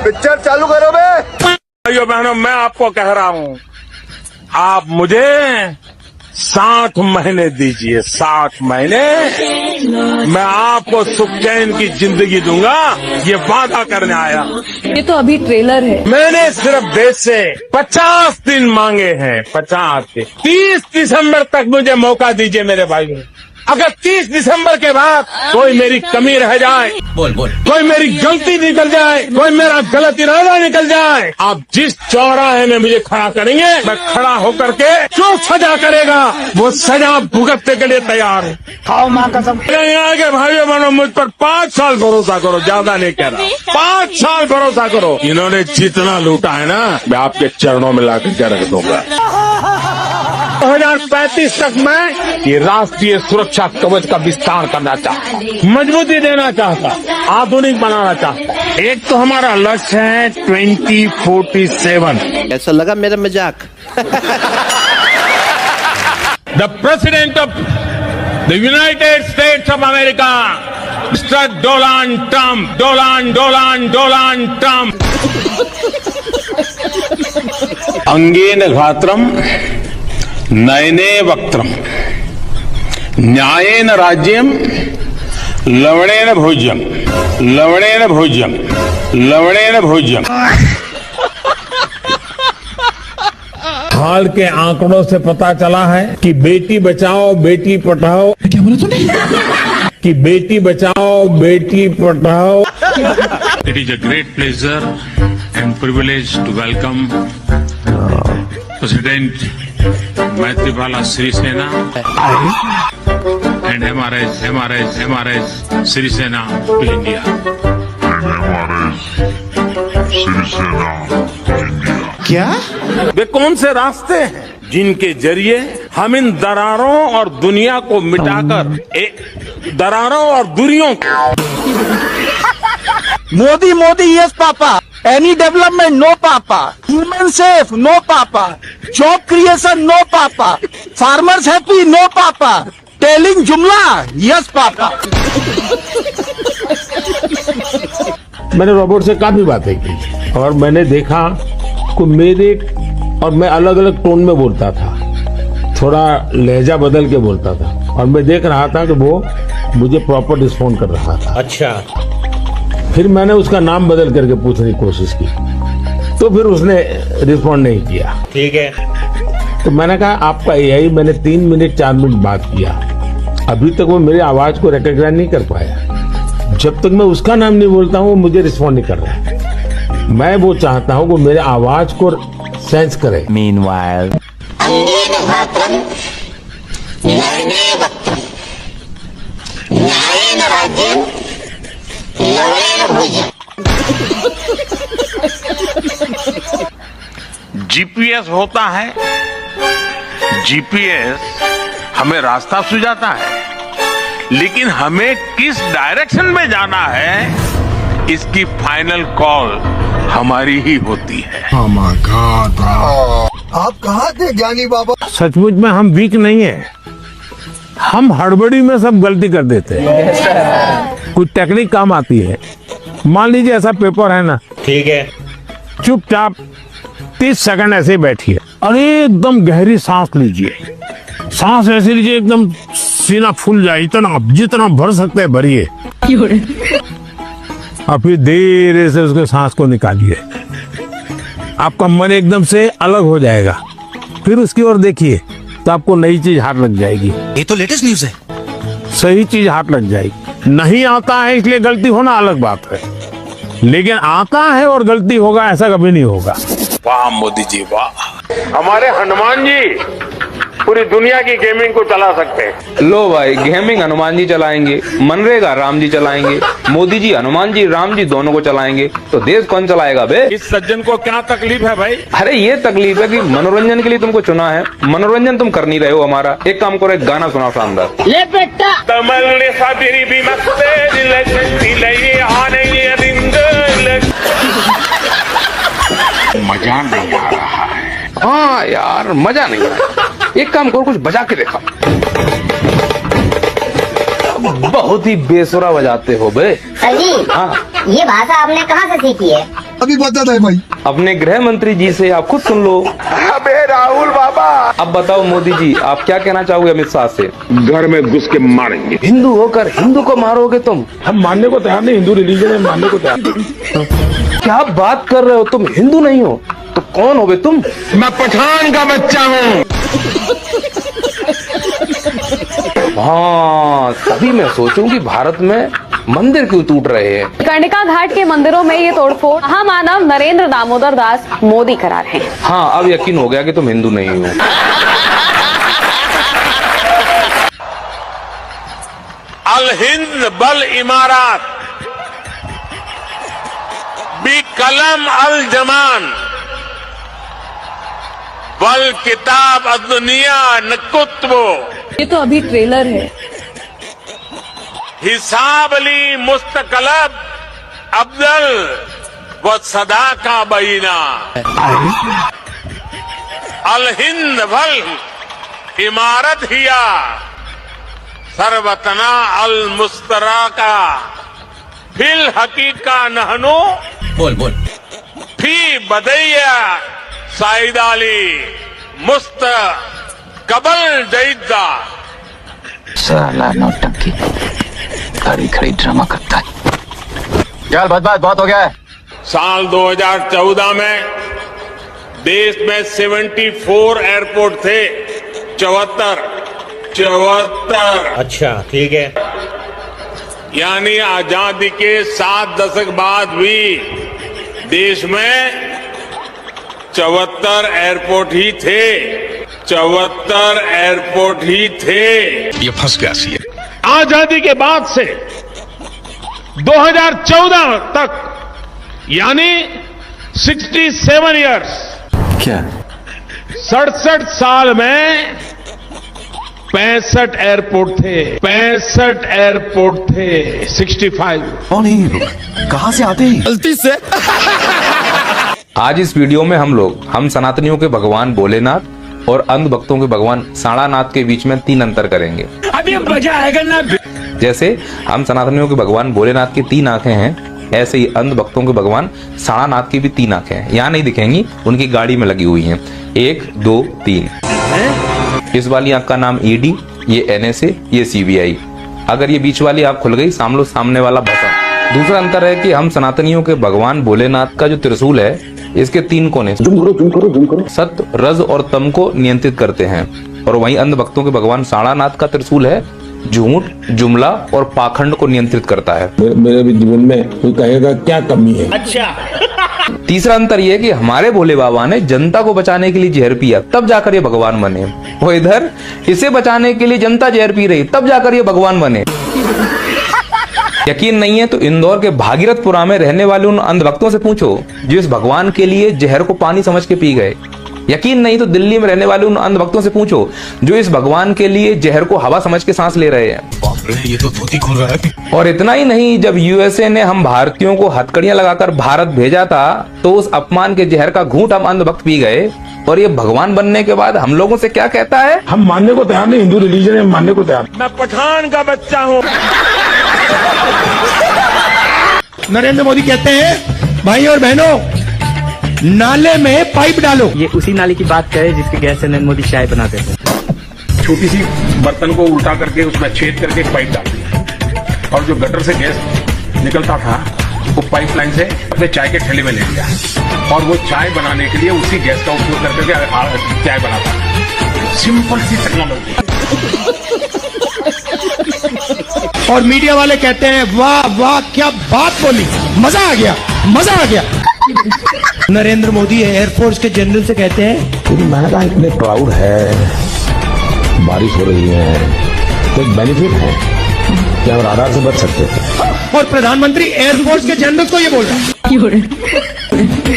Picture चालू करो बे। भाइयों बहनों, मैं आपको कह रहा हूं, आप मुझे 60 महीने दीजिए, 60 महीने, मैं आपको सुख चैन की जिंदगी दूंगा, ये वादा करने आया। ये तो अभी ट्रेलर है। मैंने सिर्फ देश से 50 दिन मांगे हैं, 50 दिन। 30 दिसंबर तक मुझे मौका दीजिए मेरे भाइयों। अगर 30 दिसंबर के बाद कोई मेरी कमी रह जाए, कोई मेरी गलती निकल जाए, कोई मेरा गलत इरादा निकल जाए, आप जिस चौराहे में मुझे खड़ा करेंगे, मैं खड़ा होकर के जो सजा करेगा वो सजा भुगतने के लिए तैयार हूँ। खाओ माँ कसम। यहाँ के भाइयों बहनों, मुझ पर 5 साल भरोसा करो, ज्यादा नहीं कह रहा, 5 साल भरोसा करो। इन्होंने जितना लूटा है ना, मैं आपके चरणों में लाकर के रख दूंगा। 2035 तक मैं ये राष्ट्रीय सुरक्षा कवच का विस्तार करना चाहता, मजबूती देना चाहता, आधुनिक बनाना चाहता। एक तो हमारा लक्ष्य है 2047। कैसा लगा मेरा मजाक? The president of the United States of America, mister Donald Trump, Donald Trump. अंगेन घात्रम नयने वक्त्रम न्यायेन राज्यम लवणेन भोज्यम। हाल के आंकड़ों से पता चला है कि बेटी बचाओ बेटी पढ़ाओ, क्या बोला तूने? कि Beti Bachao Beti Padhao. It is a great pleasure and privilege to welcome President Maithripala Sirisena and MRS Sirisena to India. क्या? वे कौन से रास्ते हैं जिनके जरिए हम इन दरारों और दुनिया को मिटाकर दरारों और दूरियों को Modi yes papa, any development no papa, human safe no papa, job creation no papa, farmers happy no papa, telling jumla yes papa. मैंने रोबोट से काफी बातें की और मैंने देखा कि मैं अलग अलग टोन में बोलता था, थोड़ा लहजा बदल के बोलता था और मैं देख रहा था कि वो मुझे प्रॉपर रिस्पॉन्ड कर रहा था। अच्छा। फिर मैंने उसका नाम बदल करके पूछने की कोशिश की तो फिर उसने रिस्पॉन्ड नहीं किया। ठीक है। तो मैंने कहा आपका एआई, मैंने 3 मिनट 4 मिनट बात किया, अभी तक वो मेरी आवाज को रिकॉग्नाइज नहीं कर पाया। जब तक मैं उसका नाम नहीं बोलता हूँ वो मुझे रिस्पॉन्ड नहीं कर रहा। मैं वो चाहता हूँ कि मेरे आवाज को सेंस करे। Meanwhile, जीपीएस होता है, जीपीएस हमें रास्ता सुझाता है, लेकिन हमें किस डायरेक्शन में जाना है इसकी फाइनल कॉल हमारी ही होती है। आप कहाँ थे ज्ञानी बाबा? सचमुच में हम वीक नहीं है, हम हड़बड़ी में सब गलती कर देते हैं। कुछ टेक्निक काम आती है। मान लीजिए ऐसा पेपर है ना, ठीक है, चुपचाप 30 सेकंड ऐसे बैठिए और एकदम गहरी सांस लीजिए। सांस ऐसे लीजिए एकदम सीना फूल जाए, इतना जितना भर सकते हैं भरिए और फिर धीरे से उसके सांस को निकालिए। आपका मन एकदम से अलग हो जाएगा। फिर उसकी ओर देखिए तो आपको नई चीज हाथ लग जाएगी। ये तो लेटेस्ट न्यूज है। सही चीज हाथ लग जाएगी। नहीं आता है इसलिए गलती होना अलग बात है, लेकिन आता है और गलती होगा ऐसा कभी नहीं होगा। वाह मोदी जी वाह, हमारे हनुमान जी पूरी दुनिया की गेमिंग को चला सकते हैं। लो भाई, गेमिंग हनुमान जी चलाएंगे, मनरेगा राम जी चलाएंगे, मोदी जी हनुमान जी राम जी दोनों को चलाएंगे, तो देश कौन चलाएगा बे? इस सज्जन को क्या तकलीफ है भाई? अरे ये तकलीफ है कि मनोरंजन के लिए तुमको चुना है, मनोरंजन तुम कर नहीं रहे हो हमारा। एक काम करो, एक गाना सुनाओ शानदार। ले बेटा मजा नहीं आ रहा है। हाँ यार, मजा नहीं आया। एक काम करो, कुछ बजा के देखा। बहुत ही बेसुरा बजाते हो बे। सर जी, हाँ, ये भाषा आपने कहाँ से सीखी है? अभी बताता है भाई। अपने गृह मंत्री जी से आप खुद सुन लो। अबे राहुल बाबा, अब बताओ मोदी जी, आप क्या कहना चाहोगे अमित शाह से? घर में घुस के मारेंगे। हिंदू होकर हिंदू को मारोगे तुम? हम मानने को तैयार नहीं, हिंदू रिलीजन है, मानने को तैयार नहीं। क्या बात कर रहे हो? तुम हिंदू नहीं हो तो कौन हो बे तुम? मैं पठान का बच्चा हूँ। हाँ, तभी मैं सोचूं कि भारत में मंदिर क्यों टूट रहे हैं। कर्णिका घाट के मंदिरों में ये तोड़फोड़ महामानव नरेंद्र दामोदर दास मोदी करा रहे हैं। हाँ, अब यकीन हो गया कि तुम हिंदू नहीं हो। अल हिंद बल इमारत बी कलम अल जमान बल किताब अदुनिया नकुत्बो। ये तो अभी ट्रेलर है। हिसाब अली मुस्तकलब अब्दल व सदा का बीना। अल हिंद बल इमारत हिया सरवतना अल मुस्तरा का फिल हकीका नहनो बोल बोल। फी बदैया साइदाली मुस्त कबल जईदा। साला नौटंकी खड़ी खड़ी ड्रामा करता है। यार बहुत हो गया है। साल 2014 में देश में 74 एयरपोर्ट थे, 74। अच्छा ठीक है। यानी आजादी के 7 दशक बाद भी देश में 74 एयरपोर्ट ही थे, 74 एयरपोर्ट ही थे। ये फंस गया सी। आजादी के बाद से 2014 तक यानी 67 इयर्स, क्या? 67 साल में 65 एयरपोर्ट थे, 65 एयरपोर्ट थे, 65। कौन है ये लोग? कहाँ से आते हैं? गलती से। आज इस वीडियो में हम सनातनियों के भगवान भोलेनाथ और अंध भक्तों के भगवान साड़ानाथ के बीच में 3 अंतर करेंगे। अभी मजा आएगा ना। जैसे हम सनातनियों के भगवान भोलेनाथ की 3 आंखें हैं, ऐसे ही अंध भक्तों के भगवान साड़ानाथ की भी 3 आंखें हैं। यहाँ नहीं दिखेंगी, उनकी गाड़ी में लगी हुई हैं। 1 2 3। इस वाली आंख का नाम ईडी, ये एनएसए, ये सीबीआई। अगर ये बीच वाली आंख खुल गई, सामने वाला बसा। दूसरा अंतर है कि हम सनातनियों के भगवान भोलेनाथ का जो त्रिशूल है, इसके 3 कोने जूम करो सत्य, रज और तम को नियंत्रित करते हैं। और वहीं अंध भक्तों के भगवान साड़ानाथ का त्रिशूल है, झूठ, जुमला और पाखंड को नियंत्रित करता है। मेरे भी जीवन में कोई कहेगा क्या कमी है। तीसरा अंतर यह है कि हमारे भोले बाबा ने जनता को बचाने के लिए जहर पिया, तब जाकर ये भगवान बने। वो इधर इसे बचाने के लिए जनता जहर पी रही, तब जाकर ये भगवान बने। यकीन नहीं है तो इंदौर के भागीरथपुरा में रहने वाले उन अंधभक्तों से पूछो जो इस भगवान के लिए जहर को पानी समझ के पी गए। यकीन नहीं तो दिल्ली में रहने वाले उन अंधभक्तों से पूछो जो इस भगवान के लिए जहर को हवा समझ के सांस ले रहे हैं। बाप रे, ये तो धोती खोल रहा है। और इतना ही नहीं, जब यूएसए ने हम भारतीयों को हथकड़ियां लगाकर भारत भेजा था, तो उस अपमान के जहर का घूंट हम अंधभक्त पी गए। और ये भगवान बनने के बाद हम लोगों से क्या कहता है? हम मानने को तैयार नहीं, हिंदू रिलीजन है, मानने को तैयार। मैं पठान का बच्चा हूँ। नरेंद्र मोदी कहते हैं, भाई और बहनों, नाले में पाइप डालो। ये उसी नाले की बात करे जिसके गैस से नरेंद्र मोदी चाय बनाते थे। छोटी सी बर्तन को उल्टा करके उसमें छेद करके एक पाइप डाल दिया, और जो गटर से गैस निकलता था वो पाइपलाइन से अपने चाय के ठेले में ले लिया, और वो चाय बनाने के लिए उसी गैस का उपयोग करके चाय बनाता। सिंपल सी टेक्नोलॉजी। और मीडिया वाले कहते हैं, वाह वाह क्या बात बोली, मजा आ गया, मजा आ गया। नरेंद्र मोदी एयरफोर्स के जनरल से कहते हैं, मैंने कहा इतने क्राउड है, बारिश हो रही है, तो एक बेनिफिट है कि हम राडार से बच सकते थे। और प्रधानमंत्री एयरफोर्स के जनरल को ये बोल रहे हैं।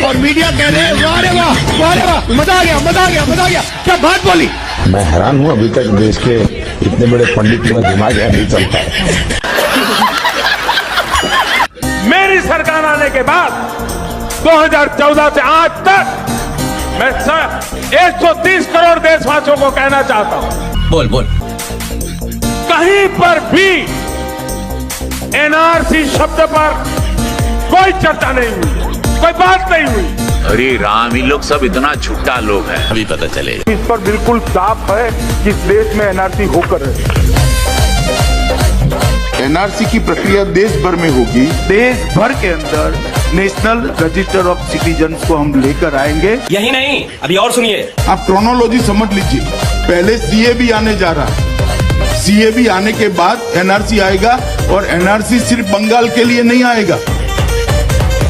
और मीडिया कह रहे हैं, वाह रे वाह, वाह रे वाह, मजा आ गया, मजा आ गया, मजा आ गया, क्या बात बोली। मैं हैरान हूं, अभी तक देश के इतने बड़े पंडित में दिमाग नहीं चलता है। मेरी सरकार आने के बाद 2014 से आज तक मैं 130 करोड़ देशवासियों को कहना चाहता हूं, बोल बोल। कहीं पर भी एनआरसी शब्द पर कोई चर्चा नहीं हुई, कोई बात नहीं हुई। अरे राम, इन लोग सब इतना झूठा लोग हैं। अभी पता चलेगा। इस पर बिल्कुल साफ है कि इस देश में एनआरसी होकर है। एनआरसी की प्रक्रिया देश भर में होगी। देश भर के अंदर नेशनल रजिस्टर ऑफ सिटीजन्स को हम लेकर आएंगे। यही नहीं, अभी और सुनिए। आप क्रोनोलॉजी समझ लीजिए। पहले सीएबी आने जा रहा है, सीएबी आने के बाद एनआरसी आएगा, और एनआरसी सिर्फ बंगाल के लिए नहीं आएगा,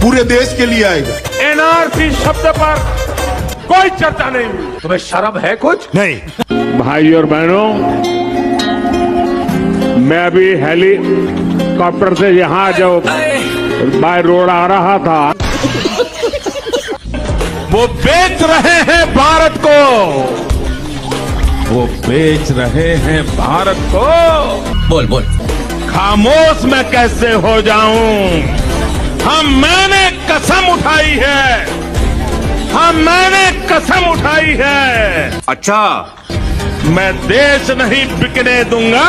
पूरे देश के लिए आएगा। एनआरसी शब्द पर कोई चर्चा नहीं हुई। तुम्हें शर्म है कुछ? नहीं। भाई और बहनों, मैं अभी हेलीकॉप्टर से यहाँ जो बाय रोड आ रहा था, वो बेच रहे हैं भारत को, वो बेच रहे हैं भारत को। बोल बोल। खामोश मैं कैसे हो जाऊं? मैंने कसम उठाई है, मैंने कसम उठाई है। अच्छा, मैं देश नहीं बिकने दूंगा।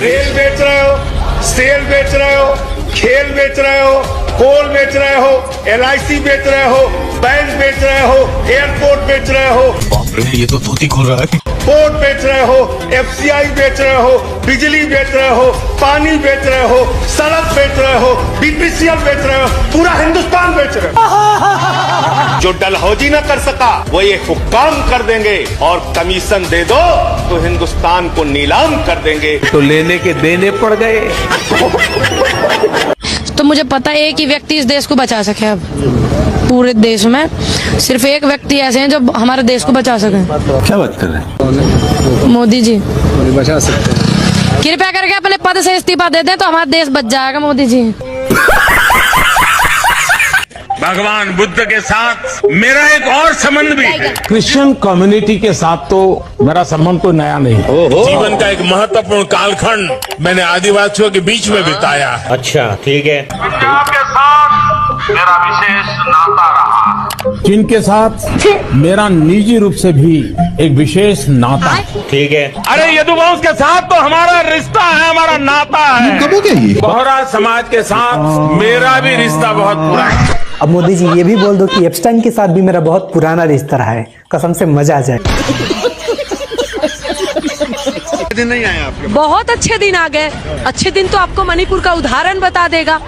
रेल बेच रहे हो, सेल बेच रहे हो, खेल बेच रहे हो, कोल बेच रहे हो, LIC बेच रहे हो, बैंक बेच रहे हो, एयरपोर्ट बेच रहे हो, बाप रे, ये तो धोती खोल रहा है। पोर्ट बेच रहे हो, FCI बेच रहे हो, बिजली बेच रहे हो, पानी बेच रहे हो, सड़क बेच रहे हो, BPCL बेच रहे हो, पूरा हिंदुस्तान बेच रहे हो। जो डलहौजी न कर सका वो ये हुक्काम कर देंगे, और कमीशन दे दो तो हिंदुस्तान को नीलाम कर देंगे। तो लेने के देने पड़ गए। तो मुझे पता है कि व्यक्ति इस देश को बचा सके। अब पूरे देश में सिर्फ एक व्यक्ति ऐसे हैं जो हमारे देश को बचा सके। क्या बात कर रहे हैं? मोदी जी बचा सकते हैं। कृपया करके अपने पद से इस्तीफा दे दें तो हमारा देश बच जाएगा। मोदी जी, भगवान बुद्ध के साथ मेरा एक और संबंध भी है। क्रिश्चियन कम्युनिटी के साथ तो मेरा संबंध तो नया नहीं। जीवन का एक महत्वपूर्ण कालखंड मैंने आदिवासियों के बीच में बिताया। अच्छा, ठीक है। के साथ मेरा विशेष नाता रहा, जिनके साथ मेरा निजी रूप से भी एक विशेष नाता है। ठीक है। अरे यदुवंश के साथ तो हमारा रिश्ता है, हमारा नाता है। कब हो गया ये? बोहरा समाज के साथ मेरा भी रिश्ता बहुत पुराना है। अब मोदी जी ये भी बोल दो कि एप्स्टाइन के साथ भी मेरा बहुत पुराना रिश्ता रहा है। कसम से मजा आ जाए। दिन नहीं आए आपके? बहुत अच्छे दिन आ गए। अच्छे दिन तो आपको मणिपुर का उदाहरण बता देगा।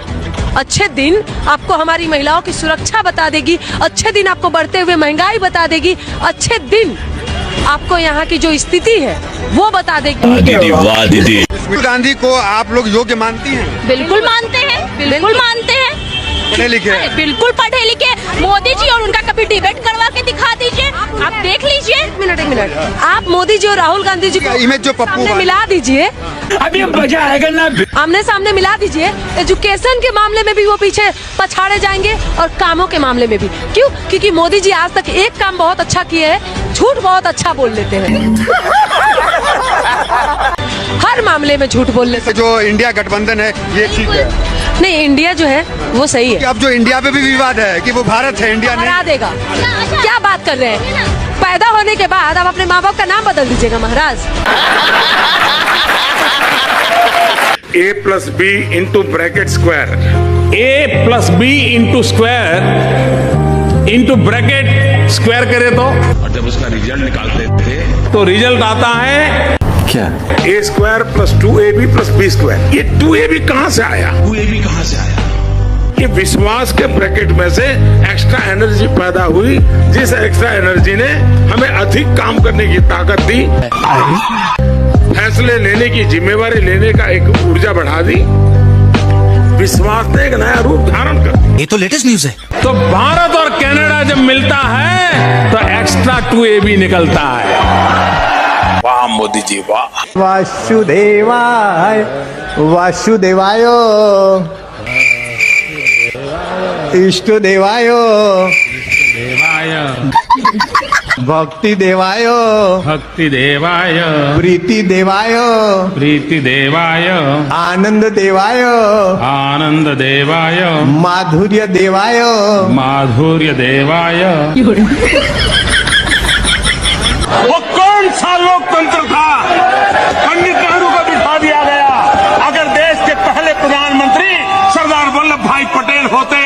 अच्छे दिन आपको हमारी महिलाओं की सुरक्षा बता देगी। अच्छे दिन आपको बढ़ते हुए महंगाई बता देगी। अच्छे दिन आपको यहाँ की जो स्थिति है वो बता देगी। दीदी वाह दीदी। राहुल गांधी को आप लोग योग्य मानती हैं? बिल्कुल मानते हैं, बिल्कुल मानते हैं। पढ़े लिखे? बिल्कुल पढ़े लिखे। मोदी जी और उनका कभी डिबेट करवा के दिखा दीजिए, आप देख लीजिए। एक मिनट, आप मोदी जी और राहुल गांधी जी को इमेज जो पप्पू सामने मिला दीजिए। अभी मजा आएगा ना। आमने सामने मिला दीजिए। एजुकेशन के मामले में भी वो पीछे पछाड़े जाएंगे और कामों के मामले में भी। क्यों? क्योंकि मोदी जी आज तक एक काम बहुत अच्छा किए हैं, झूठ बहुत अच्छा बोल लेते हैं। हर मामले में झूठ बोल लेते हैं। जो इंडिया गठबंधन है ये ठीक है? नहीं, इंडिया जो है वो सही है। अब जो इंडिया पे भी विवाद है कि वो भारत है, इंडिया हरा नहीं। देगा। क्या बात कर रहे हैं? पैदा होने के बाद आप अपने माँ बाप का नाम बदल दीजिएगा महाराज। A+B into bracket square, A+B into square into bracket square करे तो, और जब उसका रिजल्ट निकालते थे तो रिजल्ट आता है क्या? A² + 2AB + B²। ये 2AB कहाँ से आया? ये भी कहाँ से आया? ये विश्वास के ब्रैकेट में से एक्स्ट्रा एनर्जी पैदा हुई, जिस एक्स्ट्रा एनर्जी ने हमें अधिक काम करने की ताकत दी, फैसले लेने की जिम्मेवारी लेने का एक ऊर्जा बढ़ा दी। विश्वास ने एक नया रूप धारण कर दिया। ये तो लेटेस्ट न्यूज है। तो भारत और कनाडा जब मिलता है तो एक्स्ट्रा 2AB निकलता है। वाह मोदी जी वाह। वासुदेवाय वासुदेवाय इष्ट देवाय भक्ति देवाय भक्ति देवाय प्रीति देवाय प्रीति देवाय आनंद देवाय आनंद देवाय माधुर्य देवाय माधुर्य देवाय। वो कौन सा लोकतंत्र था? पंडित नेहरू को बिठा दिया गया। अगर देश के पहले प्रधानमंत्री सरदार वल्लभ भाई पटेल होते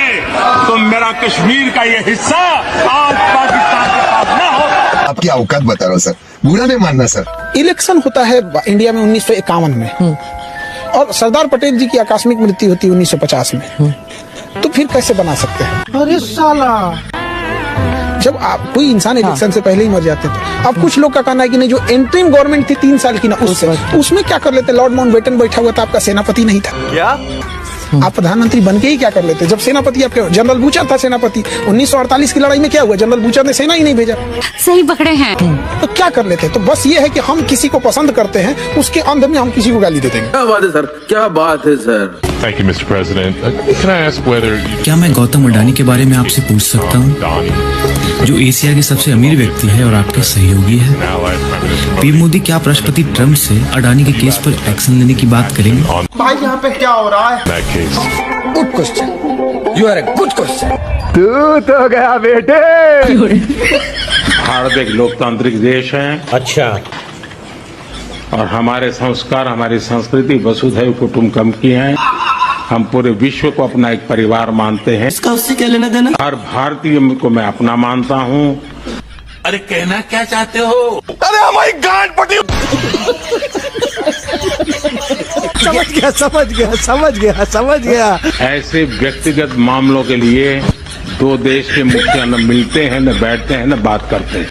तो मेरा मेरा कश्मीर का ये हिस्सा आज पाकिस्तान के पास न होता। आपकी औकात बता रहा हूँ सर, बुरा नहीं मानना सर। इलेक्शन होता है इंडिया में 1951 में और सरदार पटेल जी की आकस्मिक मृत्यु होती है 1950 में, तो फिर कैसे बना सकते हैं? अरे साला, जब आप कोई इंसान इलेक्शन से पहले ही मर जाते थे। अब कुछ लोग का कहना है कि नहीं, जो एंट्रीम गवर्नमेंट थी 3 साल की ना, उसमें क्या कर लेते? लॉर्ड माउंटबेटन बैठा हुआ था, आपका सेनापति नहीं था क्या? आप प्रधानमंत्री बन के ही क्या कर लेते? जब सेनापति आपके जनरल बूचर था सेनापति, 1948 की लड़ाई में क्या हुआ? जनरल बूचर ने सेना ही नहीं भेजा। सही पकड़े हैं। तो क्या कर लेते? तो बस ये है कि हम किसी को पसंद करते हैं, उसके अंध में हम किसी को गाली दे देंगे। क्या बात है सर, क्या बात है sir. Thank you, Mr. President. Can I ask whether क्या मैं गौतम अडानी के बारे में आपसे पूछ सकता हूँ, जो एशिया के सबसे अमीर व्यक्ति है और आपके सहयोगी है? पीएम मोदी क्या आप राष्ट्रपति ट्रंप से अडानी के केस पर एक्शन लेने की बात करेंगे? भाई यहाँ पे क्या हो रहा है? Good question, you are a good question. तू तो गया बेटे। भारत एक लोकतांत्रिक देश है। अच्छा। और हमारे संस्कार, हमारी संस्कृति वसुधैव कुटुंबकम की है। हम पूरे विश्व को अपना एक परिवार मानते हैं। इसका उससे क्या लेना देना? हर भारतीय को मैं अपना मानता हूँ। अरे कहना क्या चाहते हो? अरे हमारी गांड पटी। समझ गया। ऐसे व्यक्तिगत मामलों के लिए दो देश के मुखिया न मिलते हैं, न बैठते हैं, न बात करते हैं।